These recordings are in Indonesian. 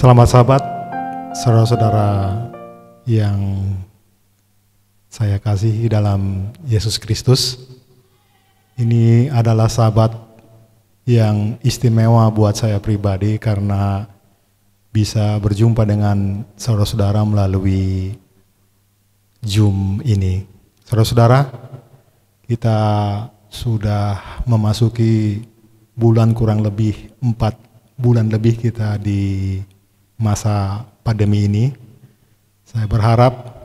Selamat sahabat, saudara-saudara yang saya kasihi dalam Yesus Kristus. Ini adalah sahabat yang istimewa buat saya pribadi karena bisa berjumpa dengan saudara-saudara melalui Zoom ini. Saudara-saudara, kita sudah memasuki bulan kurang lebih 4 bulan lebih kita di masa pandemi ini. Saya berharap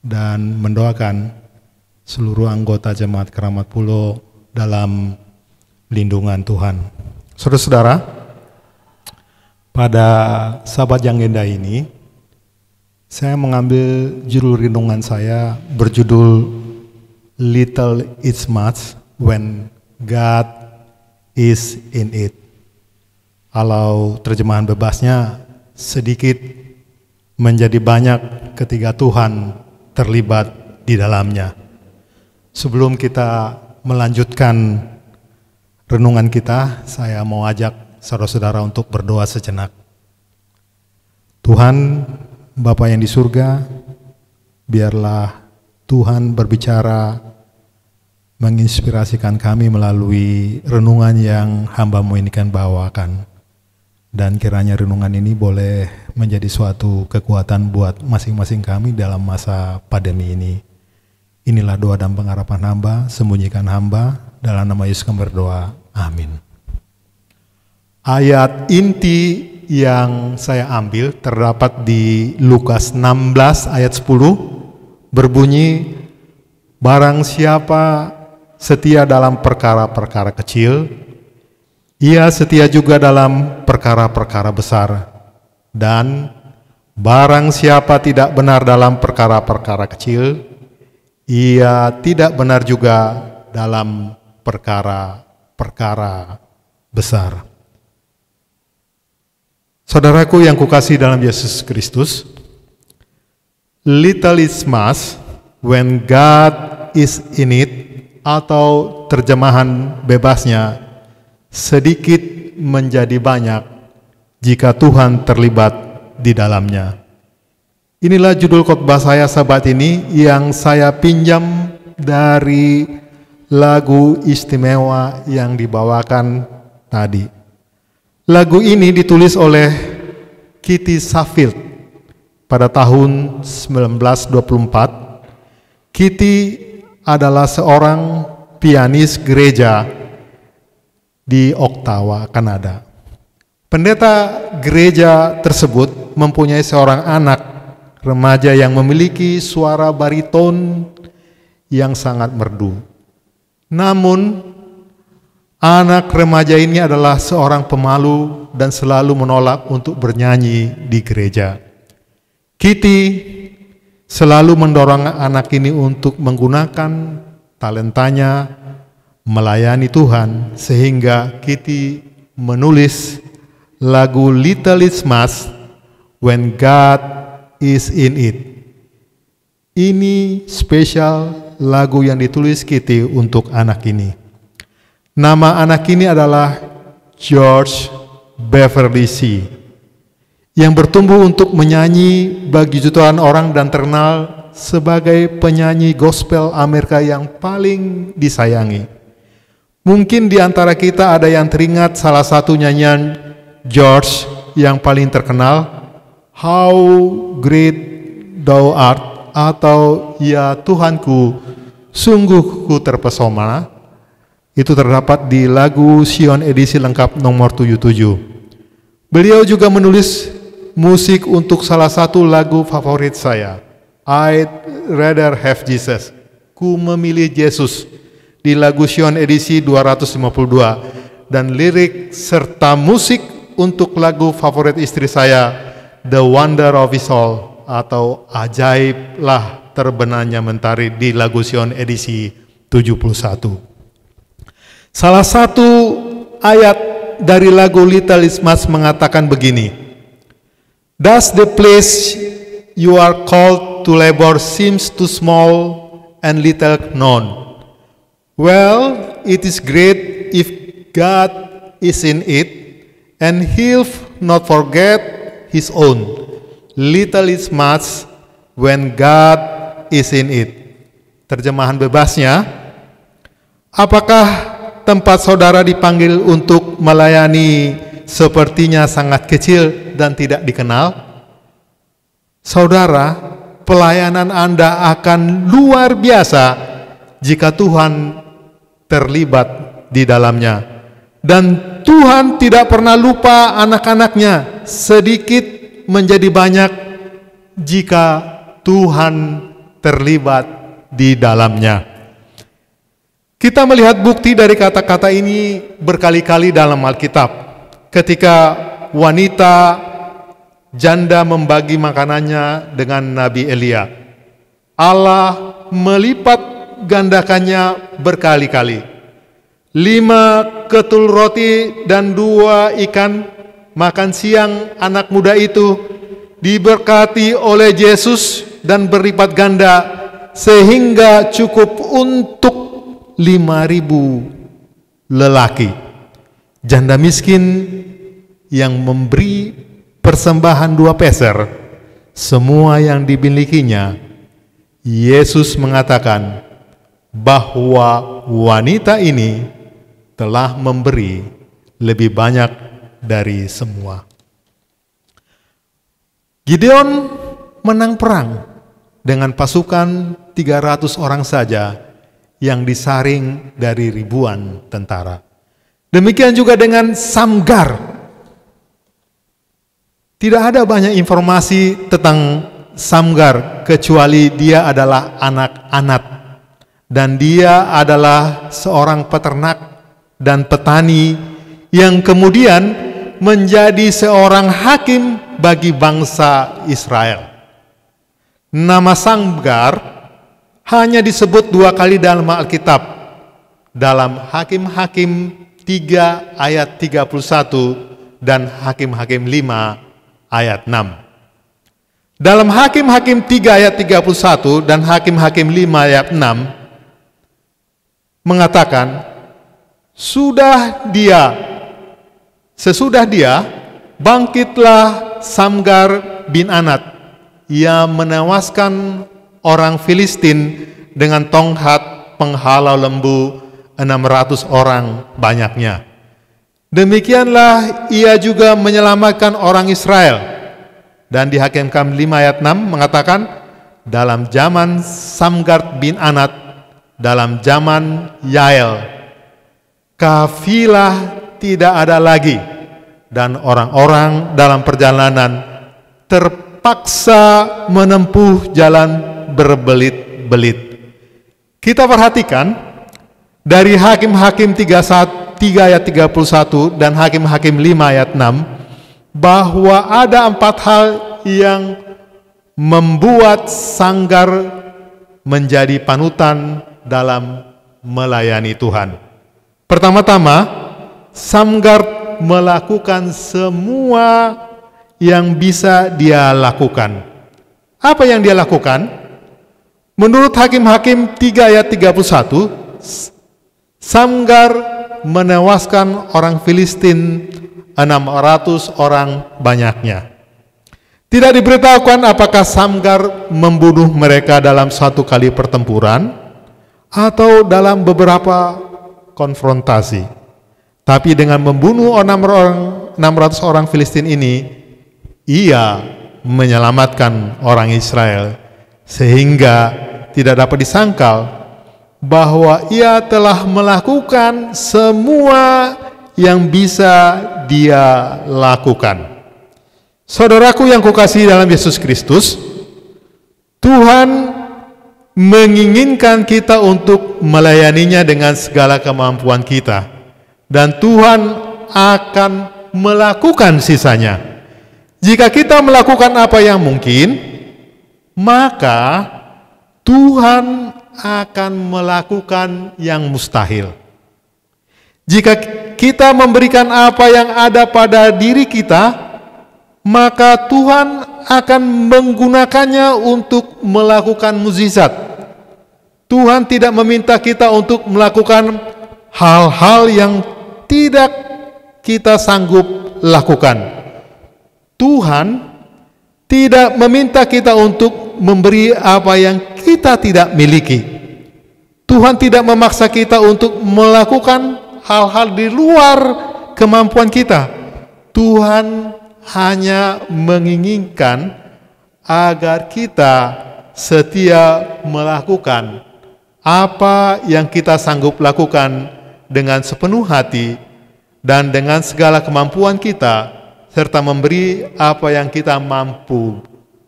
dan mendoakan seluruh anggota Jemaat Keramat Pulo dalam lindungan Tuhan. Saudara-saudara, pada Sabat yang indah ini, saya mengambil judul renungan saya berjudul Little It's Much When God Is In It. Kalau terjemahan bebasnya, sedikit menjadi banyak ketika Tuhan terlibat di dalamnya. Sebelum kita melanjutkan renungan kita, saya mau ajak saudara-saudara untuk berdoa sejenak. Tuhan, Bapa yang di surga, biarlah Tuhan berbicara, menginspirasikan kami melalui renungan yang hamba-Mu ini kan bawakan. Dan kiranya renungan ini boleh menjadi suatu kekuatan buat masing-masing kami dalam masa pandemi ini. Inilah doa dan pengharapan hamba, sembunyikan hamba, dalam nama Yesus kami berdoa, amin. Ayat inti yang saya ambil terdapat di Lukas 16 ayat 10, berbunyi, barang siapa setia dalam perkara-perkara kecil, ia setia juga dalam perkara-perkara besar, dan barang siapa tidak benar dalam perkara-perkara kecil, ia tidak benar juga dalam perkara-perkara besar. Saudaraku yang kukasihi dalam Yesus Kristus, little is much when God is in it, atau terjemahan bebasnya, sedikit menjadi banyak jika Tuhan terlibat di dalamnya. Inilah judul khotbah saya sahabat ini yang saya pinjam dari lagu istimewa yang dibawakan tadi. Lagu ini ditulis oleh Kitty Saffield pada tahun 1924. Kitty adalah seorang pianis gereja di Ottawa, Kanada. Pendeta gereja tersebut mempunyai seorang anak remaja yang memiliki suara bariton yang sangat merdu. Namun, anak remaja ini adalah seorang pemalu dan selalu menolak untuk bernyanyi di gereja. Kitty selalu mendorong anak ini untuk menggunakan talentanya melayani Tuhan, sehingga Kitty menulis lagu Little It's Much When God Is In It. Ini spesial lagu yang ditulis Kitty untuk anak ini. Nama anak ini adalah George Beverly C, yang bertumbuh untuk menyanyi bagi jutaan orang dan terkenal sebagai penyanyi gospel Amerika yang paling disayangi. Mungkin di antara kita ada yang teringat salah satu nyanyian George yang paling terkenal, How Great Thou Art, atau Ya Tuhanku, sungguh ku terpesona. Itu terdapat di lagu Sion edisi lengkap nomor 77. Beliau juga menulis musik untuk salah satu lagu favorit saya, I'd Rather Have Jesus, ku memilih Yesus, di lagu Sion edisi 252, dan lirik serta musik untuk lagu favorit istri saya, The Wonder of It All, atau Ajaiblah Terbenarnya Mentari, di lagu Sion edisi 71. Salah satu ayat dari lagu Little Is Much mengatakan begini, Does the place you are called to labor seems too small and little known? Well, it is great if God is in it, and He'll not forget his own. Little is much when God is in it. Terjemahan bebasnya, apakah tempat saudara dipanggil untuk melayani sepertinya sangat kecil dan tidak dikenal? Saudara, pelayanan Anda akan luar biasa jika Tuhan terlibat di dalamnya. Dan Tuhan tidak pernah lupa anak-anaknya, sedikit menjadi banyak jika Tuhan terlibat di dalamnya. Kita melihat bukti dari kata-kata ini berkali-kali dalam Alkitab. Ketika wanita janda membagi makanannya dengan Nabi Elia, Allah melipat gandakannya berkali-kali. 5 ketul roti dan 2 ikan makan siang anak muda itu diberkati oleh Yesus dan berlipat ganda sehingga cukup untuk 5.000 lelaki. Janda miskin yang memberi persembahan 2 peser, semua yang dimilikinya. Yesus mengatakan bahwa wanita ini telah memberi lebih banyak dari semua. Gideon menang perang dengan pasukan 300 orang saja yang disaring dari ribuan tentara. Demikian juga dengan Samgar. Tidak ada banyak informasi tentang Samgar kecuali dia adalah anak Anat dan dia adalah seorang peternak dan petani yang kemudian menjadi seorang hakim bagi bangsa Israel. Nama Samgar hanya disebut 2 kali dalam Alkitab, dalam Hakim-Hakim 3 ayat 31 dan Hakim-Hakim 5 ayat 6. Dalam Hakim-Hakim 3 ayat 31 dan Hakim-Hakim 5 ayat 6 mengatakan, sesudah dia bangkitlah Samgar bin Anat. Ia menewaskan orang Filistin dengan tongkat penghalau lembu 600 orang banyaknya. Demikianlah ia juga menyelamatkan orang Israel. Dan di Hakim-Hakim 5 ayat 6 mengatakan, dalam zaman Samgar bin Anat, dalam zaman Yael, kafilah tidak ada lagi, dan orang-orang dalam perjalanan terpaksa menempuh jalan berbelit-belit. Kita perhatikan dari Hakim-Hakim 3 ayat 31 dan Hakim-Hakim 5 ayat 6 bahwa ada 4 hal yang membuat Samgar menjadi panutan dalam melayani Tuhan. Pertama-tama, Samgar melakukan semua yang bisa dia lakukan. Apa yang dia lakukan? Menurut Hakim-Hakim 3 ayat 31, Samgar menewaskan orang Filistin 600 orang banyaknya. Tidak diberitahukan apakah Samgar membunuh mereka dalam satu kali pertempuran atau dalam beberapa konfrontasi. Tapi dengan membunuh 600 orang Filistin ini, ia menyelamatkan orang Israel sehingga tidak dapat disangkal bahwa ia telah melakukan semua yang bisa dia lakukan. Saudaraku yang kukasihi dalam Yesus Kristus, Tuhan menginginkan kita untuk melayaninya dengan segala kemampuan kita, dan Tuhan akan melakukan sisanya. Jika kita melakukan apa yang mungkin, maka Tuhan akan melakukan yang mustahil. Jika kita memberikan apa yang ada pada diri kita, maka Tuhan akan menggunakannya untuk melakukan mukjizat. Tuhan tidak meminta kita untuk melakukan hal-hal yang tidak kita sanggup lakukan. Tuhan tidak meminta kita untuk memberi apa yang kita tidak miliki. Tuhan tidak memaksa kita untuk melakukan hal-hal di luar kemampuan kita. Tuhan hanya menginginkan agar kita setia melakukan apa yang kita sanggup lakukan dengan sepenuh hati dan dengan segala kemampuan kita, serta memberi apa yang kita mampu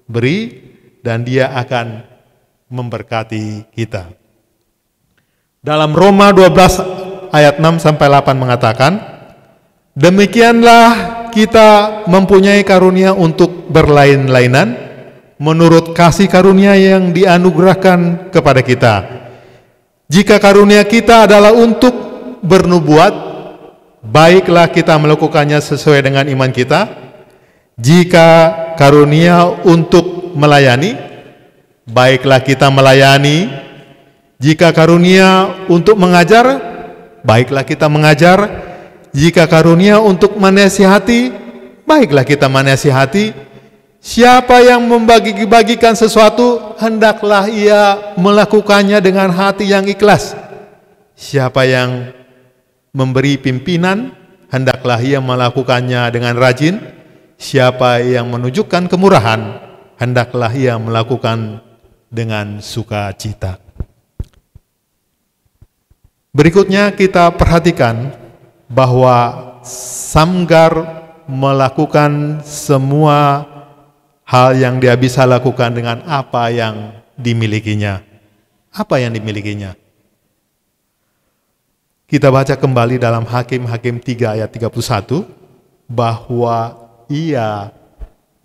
beri, dan Dia akan memberkati kita. Dalam Roma 12 ayat 6-8 mengatakan, demikianlah kita mempunyai karunia untuk berlain-lainan menurut kasih karunia yang dianugerahkan kepada kita. Jika karunia kita adalah untuk bernubuat, baiklah kita melakukannya sesuai dengan iman kita. Jika karunia untuk melayani, baiklah kita melayani. Jika karunia untuk mengajar, baiklah kita mengajar. Jika karunia untuk menasihati, baiklah kita menasihati. Siapa yang membagi-bagikan sesuatu, hendaklah ia melakukannya dengan hati yang ikhlas. Siapa yang memberi pimpinan, hendaklah ia melakukannya dengan rajin. Siapa yang menunjukkan kemurahan, hendaklah ia melakukan dengan sukacita. Berikutnya kita perhatikan bahwa Samgar melakukan semua hal yang dia bisa lakukan dengan apa yang dimilikinya. Apa yang dimilikinya? Kita baca kembali dalam Hakim-Hakim 3 ayat 31, bahwa ia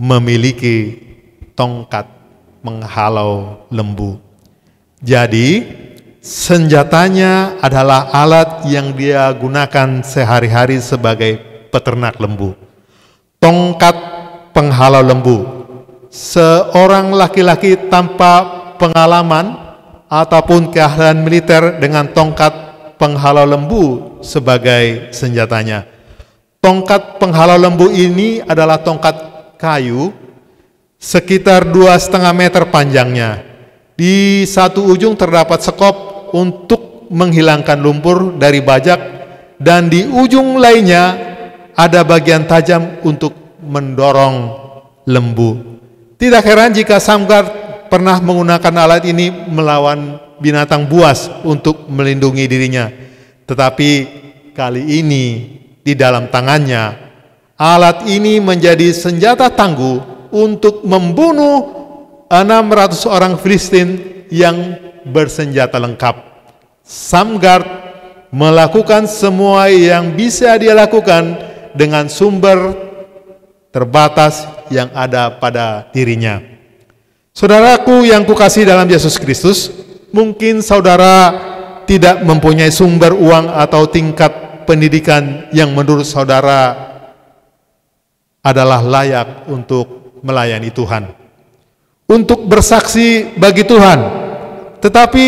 memiliki tongkat penghalau lembu. Jadi, senjatanya adalah alat yang dia gunakan sehari-hari sebagai peternak lembu. Tongkat penghalau lembu. Seorang laki-laki tanpa pengalaman ataupun keahlian militer dengan tongkat penghalau lembu sebagai senjatanya. Tongkat penghalau lembu ini adalah tongkat kayu sekitar 2,5 meter panjangnya. Di satu ujung terdapat sekop untuk menghilangkan lumpur dari bajak, dan di ujung lainnya ada bagian tajam untuk mendorong lembu. Tidak heran jika Samgar pernah menggunakan alat ini melawan binatang buas untuk melindungi dirinya. Tetapi kali ini di dalam tangannya, alat ini menjadi senjata tangguh untuk membunuh 600 orang Filistin yang bersenjata lengkap. Samgar melakukan semua yang bisa dia lakukan dengan sumber terbatas yang ada pada dirinya. Saudaraku yang kukasihi dalam Yesus Kristus, mungkin saudara tidak mempunyai sumber uang atau tingkat pendidikan yang menurut saudara adalah layak untuk melayani Tuhan, untuk bersaksi bagi Tuhan. Tetapi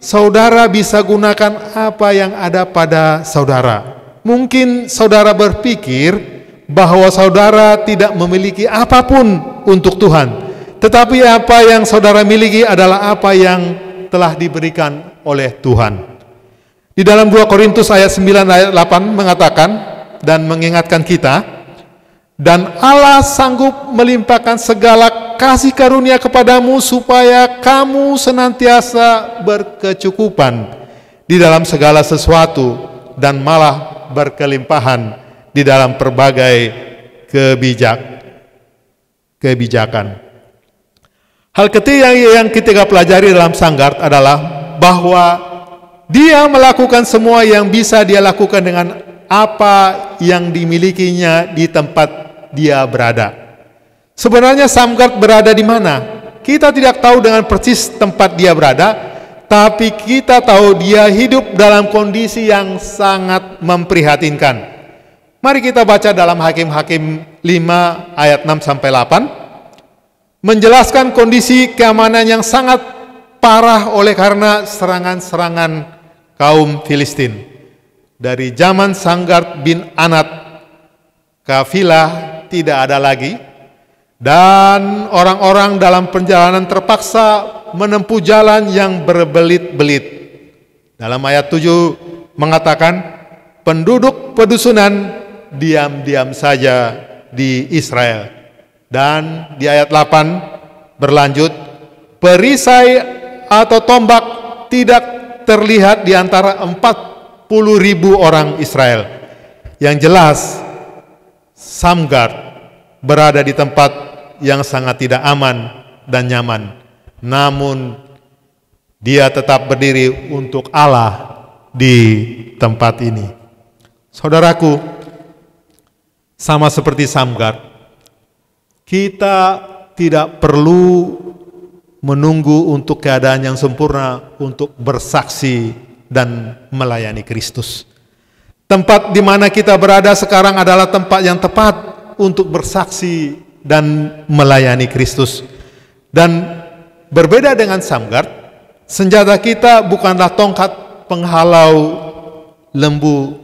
saudara bisa gunakan apa yang ada pada saudara. Mungkin saudara berpikir bahwa saudara tidak memiliki apapun untuk Tuhan, tetapi apa yang saudara miliki adalah apa yang telah diberikan oleh Tuhan. Di dalam 2 Korintus ayat 9 ayat 8 mengatakan dan mengingatkan kita, dan Allah sanggup melimpahkan segala kasih karunia kepadamu supaya kamu senantiasa berkecukupan di dalam segala sesuatu dan malah berkelimpahan di dalam berbagai kebijakan. Hal ketiga yang kita pelajari dalam Samgar adalah bahwa dia melakukan semua yang bisa dia lakukan dengan apa yang dimilikinya di tempat dia berada. Sebenarnya Samgar berada di mana? Kita tidak tahu dengan persis tempat dia berada, tapi kita tahu dia hidup dalam kondisi yang sangat memprihatinkan. Mari kita baca dalam Hakim-Hakim 5 ayat 6-8, menjelaskan kondisi keamanan yang sangat parah oleh karena serangan-serangan kaum Filistin. Dari zaman Samgar bin Anat, kafilah tidak ada lagi, dan orang-orang dalam perjalanan terpaksa menempuh jalan yang berbelit-belit. Dalam ayat 7 mengatakan, penduduk pedusunan diam-diam saja di Israel. Dan di ayat 8 berlanjut, perisai atau tombak tidak terlihat di antara 40.000 orang Israel. Yang jelas, Samgar berada di tempat yang sangat tidak aman dan nyaman. Namun dia tetap berdiri untuk Allah di tempat ini. Saudaraku, sama seperti Samgar, kita tidak perlu menunggu untuk keadaan yang sempurna untuk bersaksi dan melayani Kristus. Tempat di mana kita berada sekarang adalah tempat yang tepat untuk bersaksi dan melayani Kristus. Dan berbeda dengan Samgar, senjata kita bukanlah tongkat penghalau lembu,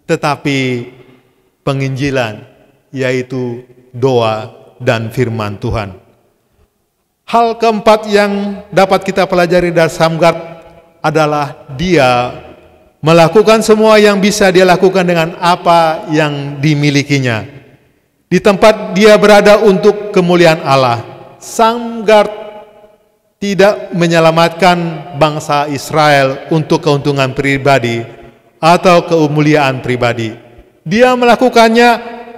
tetapi penginjilan, yaitu doa dan firman Tuhan. Hal keempat yang dapat kita pelajari dari Samgar adalah dia melakukan semua yang bisa dia lakukan dengan apa yang dimilikinya. Di tempat dia berada untuk kemuliaan Allah. Samgar tidak menyelamatkan bangsa Israel untuk keuntungan pribadi atau kemuliaan pribadi. Dia melakukannya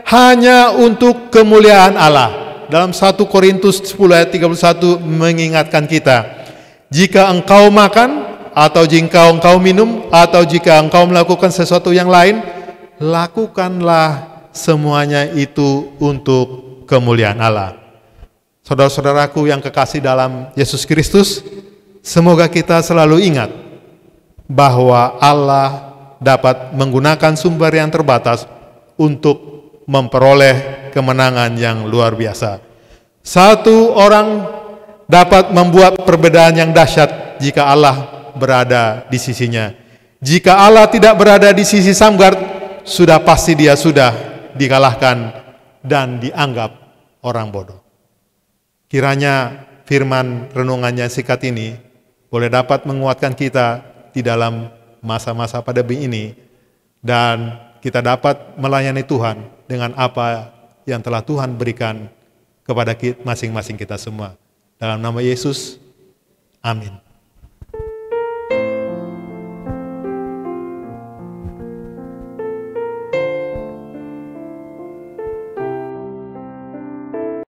hanya untuk kemuliaan Allah. Dalam 1 Korintus 10 ayat 31 mengingatkan kita, jika engkau makan, atau jika engkau minum, atau jika engkau melakukan sesuatu yang lain, lakukanlah semuanya itu untuk kemuliaan Allah. Saudara-saudaraku yang kekasih dalam Yesus Kristus, semoga kita selalu ingat bahwa Allah dapat menggunakan sumber yang terbatas untuk memperoleh kemenangan yang luar biasa. Satu orang dapat membuat perbedaan yang dahsyat jika Allah berada di sisinya. Jika Allah tidak berada di sisi Samgar, sudah pasti dia sudah dikalahkan dan dianggap orang bodoh. Kiranya firman renungannya sikat ini boleh dapat menguatkan kita di dalam masa-masa pandemi ini, dan kita dapat melayani Tuhan dengan apa yang telah Tuhan berikan kepada masing-masing kita semua. Dalam nama Yesus, amin.